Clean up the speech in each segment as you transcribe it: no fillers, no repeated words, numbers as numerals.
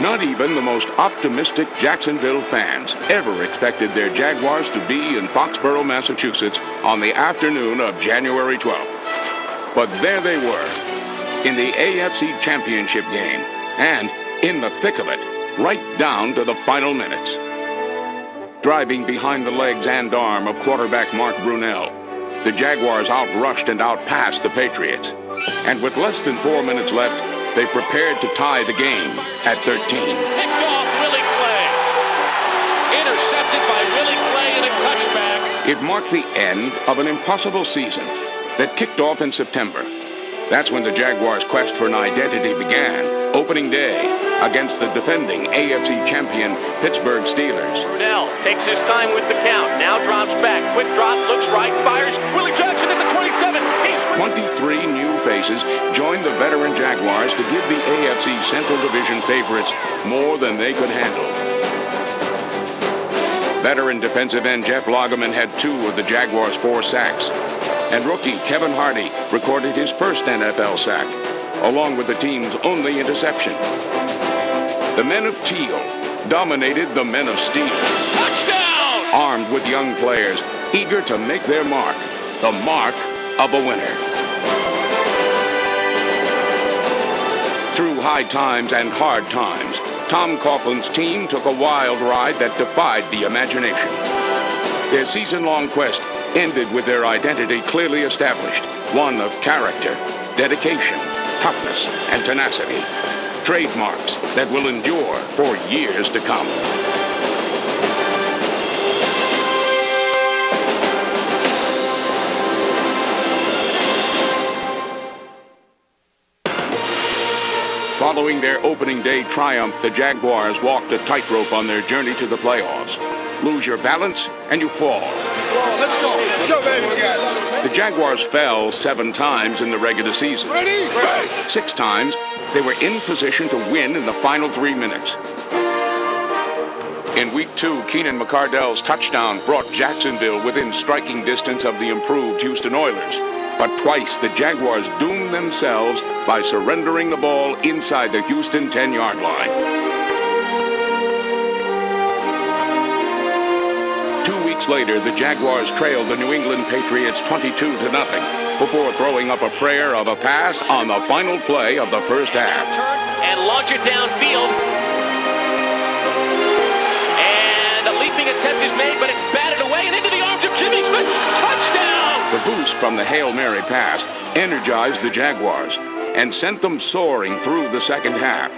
Not even the most optimistic Jacksonville fans ever expected their Jaguars to be in Foxborough, Massachusetts on the afternoon of January 12th. But there they were, in the AFC Championship game, and in the thick of it, right down to the final minutes. Driving behind the legs and arm of quarterback Mark Brunell, the Jaguars outrushed and outpassed the Patriots. And with less than 4 minutes left, they prepared to tie the game at 13. Picked off Willie Clay. Intercepted by Willie Clay in a touchback. It marked the end of an impossible season that kicked off in September. That's when the Jaguars' quest for an identity began, opening day against the defending AFC champion Pittsburgh Steelers. Brunell takes his time with the count, now drops back. Quick drop, looks right, fires. Willie Jackson at the 27. 23 new faces joined the veteran Jaguars to give the AFC Central Division favorites more than they could handle. Veteran defensive end Jeff Lageman had 2 of the Jaguars' 4 sacks. And rookie Kevin Hardy recorded his first NFL sack, along with the team's only interception. The men of teal dominated the men of steel. Touchdown! Armed with young players, eager to make their mark, the mark of a winner. Through high times and hard times, Tom Coughlin's team took a wild ride that defied the imagination. Their season-long quest ended with their identity clearly established, one of character, dedication, toughness, and tenacity. Trademarks that will endure for years to come. Following their opening day triumph, the Jaguars walked a tightrope on their journey to the playoffs. Lose your balance, and you fall. Let's go. Let's go, baby. The Jaguars fell 7 times in the regular season. Ready? 6 times, they were in position to win in the final 3 minutes. In Week 2, Keenan McCardell's touchdown brought Jacksonville within striking distance of the improved Houston Oilers. But twice, the Jaguars doomed themselves by surrendering the ball inside the Houston 10-yard line. 2 weeks later, the Jaguars trailed the New England Patriots 22-0 before throwing up a prayer of a pass on the final play of the first half. Turn and launch it downfield. And a leaping attempt is made, but it's batted away and into the arms of Jimmy Smith. Touchdown! The boost from the Hail Mary pass energized the Jaguars and sent them soaring through the second half.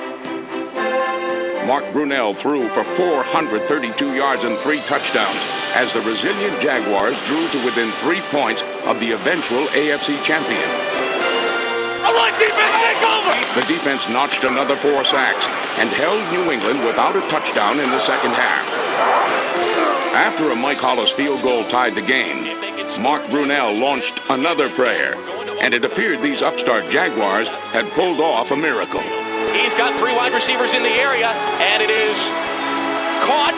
Mark Brunell threw for 432 yards and 3 touchdowns as the resilient Jaguars drew to within 3 points of the eventual AFC champion. A line defense take over! The defense notched another 4 sacks and held New England without a touchdown in the second half. After a Mike Hollis field goal tied the game, Mark Brunell launched another prayer, and it appeared these upstart Jaguars had pulled off a miracle. He's got 3 wide receivers in the area, and it is caught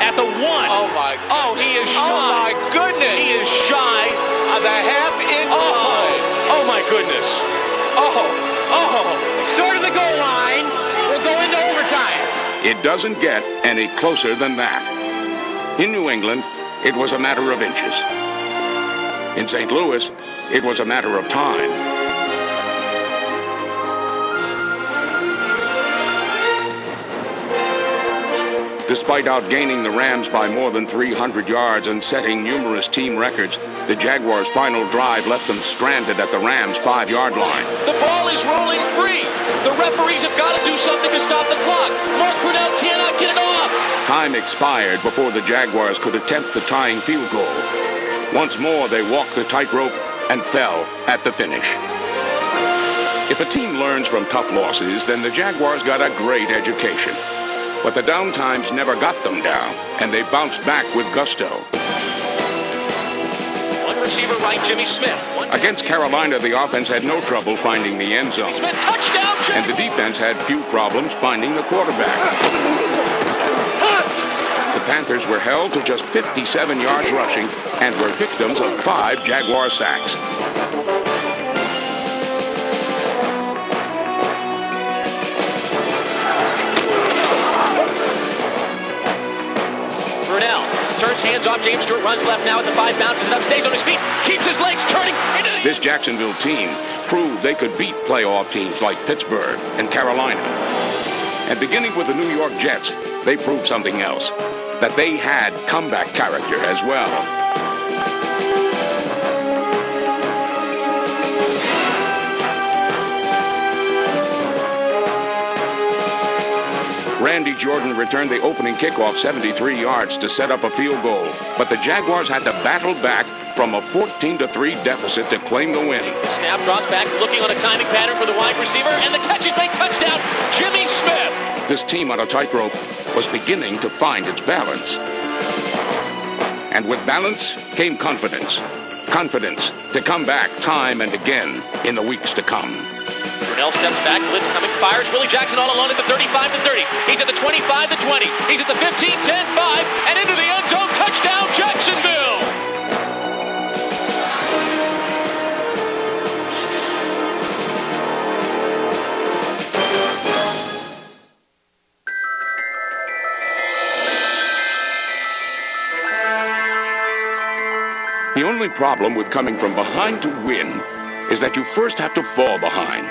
at the 1. Oh, my. Oh, he is shy. Oh, my goodness. He is shy. The half-inch line. Oh, my goodness. Short of the goal line. We'll go into overtime. It doesn't get any closer than that. In New England, it was a matter of inches. In St. Louis, it was a matter of time. Despite outgaining the Rams by more than 300 yards and setting numerous team records, the Jaguars' final drive left them stranded at the Rams' 5-yard line. The ball is rolling free. The referees have got to do something to stop the clock. Mark Brunell cannot get it off. Time expired before the Jaguars could attempt the tying field goal. Once more, they walked the tightrope and fell at the finish. If a team learns from tough losses, then the Jaguars got a great education. But the downtimes never got them down, and they bounced back with gusto. One receiver right, Jimmy Smith. Against Carolina, the offense had no trouble finding the end zone. Smith, touchdown, And the defense had few problems finding the quarterback. The Panthers were held to just 57 yards rushing and were victims of 5 Jaguar sacks. hands off. James Stewart runs left now at the 5, bounces it up, stays on his feet, keeps his legs turning into the... This Jacksonville team proved they could beat playoff teams like Pittsburgh and Carolina. And beginning with the New York Jets, they proved something else, that they had comeback character as well. Randy Jordan returned the opening kickoff 73 yards to set up a field goal, but the Jaguars had to battle back from a 14-3 deficit to claim the win. Snap drops back, looking on a timing pattern for the wide receiver, and the catch is made. Touchdown, Jimmy Smith. This team on a tightrope was beginning to find its balance. And with balance came confidence. Confidence to come back time and again in the weeks to come. Brunell steps back, blitz coming, fires. Willie Jackson all alone at the 35-30. He's at the 25-20. He's at the 15, 10, 5, and into the end zone. Touchdown, Jacksonville. The only problem with coming from behind to win is that you first have to fall behind.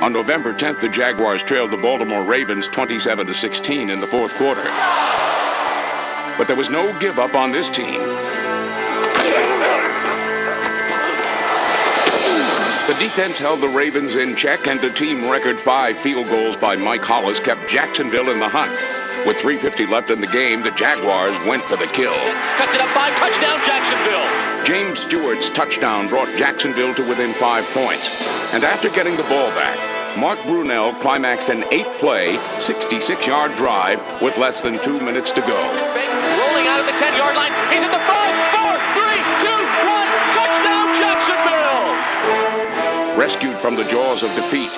On November 10th, the Jaguars trailed the Baltimore Ravens 27-16 in the fourth quarter. But there was no give up on this team. The defense held the Ravens in check, and a team record 5 field goals by Mike Hollis kept Jacksonville in the hunt. With 3:50 left in the game, the Jaguars went for the kill. Cuts it up 5, touchdown, Jacksonville. James Stewart's touchdown brought Jacksonville to within 5 points. And after getting the ball back, Mark Brunell climaxed an 8-play, 66-yard drive with less than 2 minutes to go. Rolling out of the 10-yard line. He's at the 5, 4, 3, 2, 1. Touchdown, Jacksonville. Rescued from the jaws of defeat,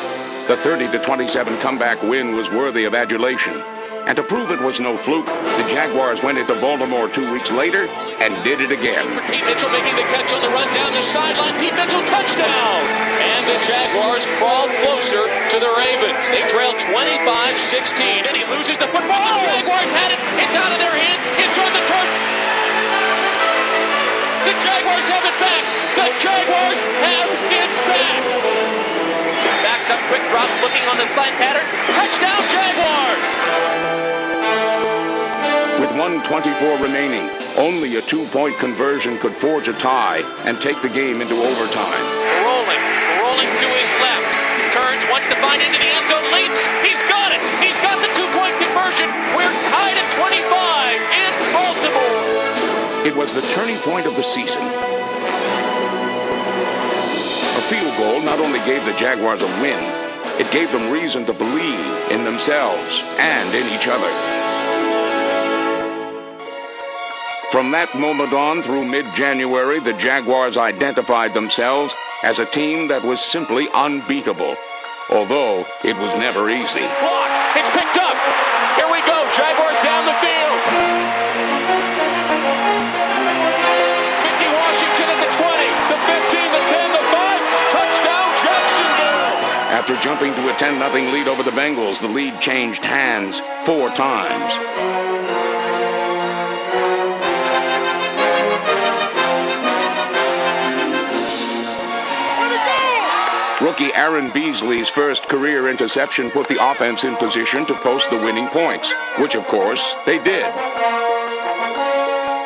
the 30-27 comeback win was worthy of adulation. And to prove it was no fluke, the Jaguars went into Baltimore 2 weeks later and did it again. Pete Mitchell making the catch on the run down the sideline. Pete Mitchell, touchdown! And the Jaguars crawled closer to the Ravens. They trailed 25-16, and he loses the football. The Jaguars had it. It's out of their hands. It's on the turf. The Jaguars have it back. The Jaguars have it back. Backs up, quick drop, looking on the slide pattern. Touchdown, Jaguars! With 1:24 remaining, only a 2-point conversion could forge a tie and take the game into overtime. Rolling to his left. Turns, wants to find into the end zone, leaps. He's got it. He's got the 2-point conversion. We're tied at 25 in Baltimore. It was the turning point of the season. A field goal not only gave the Jaguars a win, it gave them reason to believe in themselves and in each other. From that moment on through mid-January, the Jaguars identified themselves as a team that was simply unbeatable, although it was never easy. Blocked. It's picked up. Here we go. Jaguars down the field. 50 Washington at the 20, the 15, the 10, the 5. Touchdown, Jacksonville. After jumping to a 10-0 lead over the Bengals, the lead changed hands 4 times. Rookie Aaron Beasley's first career interception put the offense in position to post the winning points, which, of course, they did.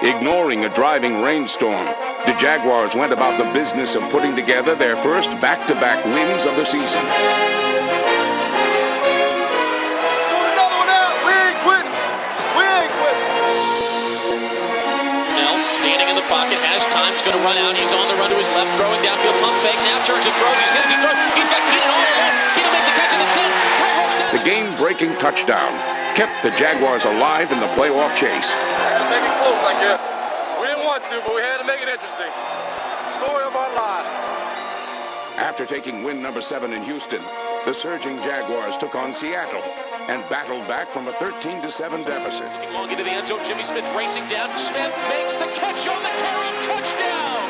Ignoring a driving rainstorm, the Jaguars went about the business of putting together their first back-to-back wins of the season. Another one out. We ain't quitting. We ain't quitting. Now, standing in the pocket, has time, he's going to run out. He's on the run to his left, throwing downfield, pump fake, now turns and throws. He's hit as he throws. He's got Keenan all alone. Keenan makes the catch at the 10. The game-breaking touchdown kept the Jaguars alive in the playoff chase. To make it close, I guess. We didn't want to, but we had to make it interesting. Story of our lives. After taking win number 7 in Houston, the surging Jaguars took on Seattle and battled back from a 13-7 deficit. Looking long into the end zone, Jimmy Smith racing down. Smith makes the catch on the carry. Touchdown!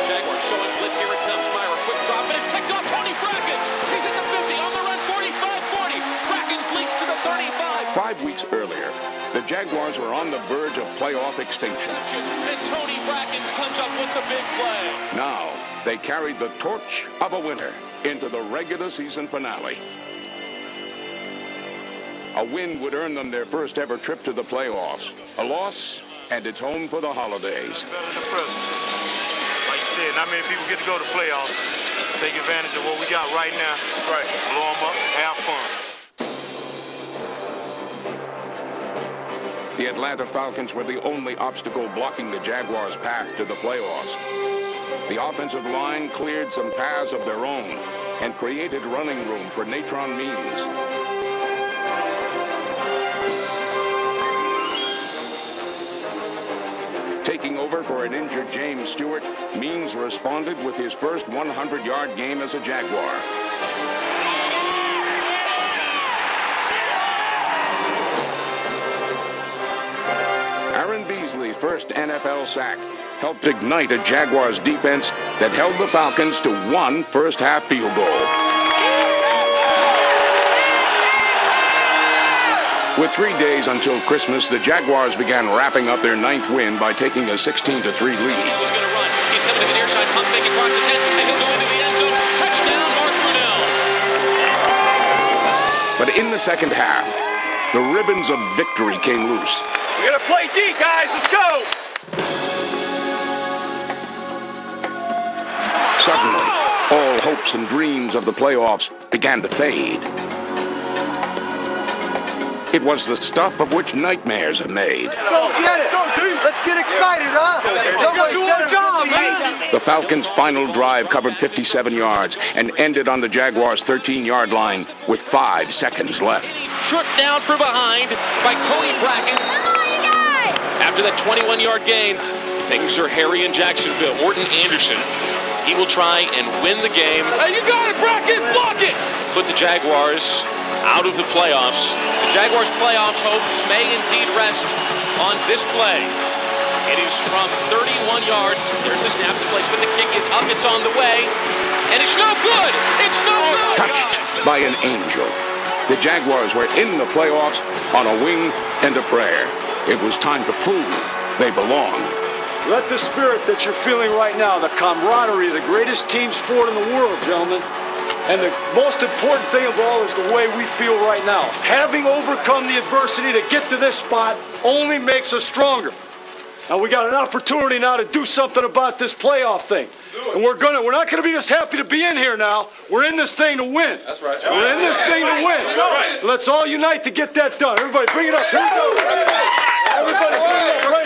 Jaguars showing blitz. Here it comes. Myra, quick drop, and it's picked off. Tony Brackens. He's at the 50, on the run, 45-40. Brackens leaks to the 35. 5 weeks earlier, The Jaguars were on the verge of playoff extinction. And Tony Brackens comes up with the big play. Now, they carried the torch of a winner into the regular season finale. A win would earn them their first ever trip to the playoffs. A loss, and it's home for the holidays. Better than the present. Like you said, not many people get to go to playoffs. Take advantage of what we got right now. That's right. Blow them up, have fun. The Atlanta Falcons were the only obstacle blocking the Jaguars' path to the playoffs. The offensive line cleared some paths of their own and created running room for Natron Means. Taking over for an injured James Stewart, Means responded with his first 100-yard game as a Jaguar. Aaron Beasley's first NFL sack helped ignite a Jaguars defense that held the Falcons to one first-half field goal. With 3 days until Christmas, the Jaguars began wrapping up their 9th win by taking a 16-3 lead. He's going to run. He's coming to the near side, pump fake across the 10, and he'll go into the end zone. Touchdown, Mark Brunell. But in the second half, the ribbons of victory came loose. We're going to play D, guys. Let's go. Suddenly, all hopes and dreams of the playoffs began to fade. It was the stuff of which nightmares are made. Let's go get it. Let's get excited, huh? Nobody said job, man. The Falcons' final drive covered 57 yards and ended on the Jaguars' 13-yard line with 5 seconds left. Stripped down from behind by Tony Brackens. After that 21-yard gain, things are hairy in Jacksonville. Orton Anderson, he will try and win the game. Hey, you got it, Brackens. Block it. Put the Jaguars out of the playoffs. The Jaguars' playoff hopes may indeed rest on this play. It is from 31 yards. There's the snap to place, but the kick is up. It's on the way. And it's no good. It's no good. Touched by an angel. The Jaguars were in the playoffs on a wing and a prayer. It was time to prove they belonged. Let the spirit that you're feeling right now, the camaraderie, the greatest team sport in the world, gentlemen, and the most important thing of all is the way we feel right now. Having overcome the adversity to get to this spot only makes us stronger. Now we got an opportunity now to do something about this playoff thing. And we're not gonna be just happy to be in here now. We're in this thing to win. That's right. We're in this thing to win. Let's all unite to get that done. Everybody bring it up. Here we go. Everybody bring it up.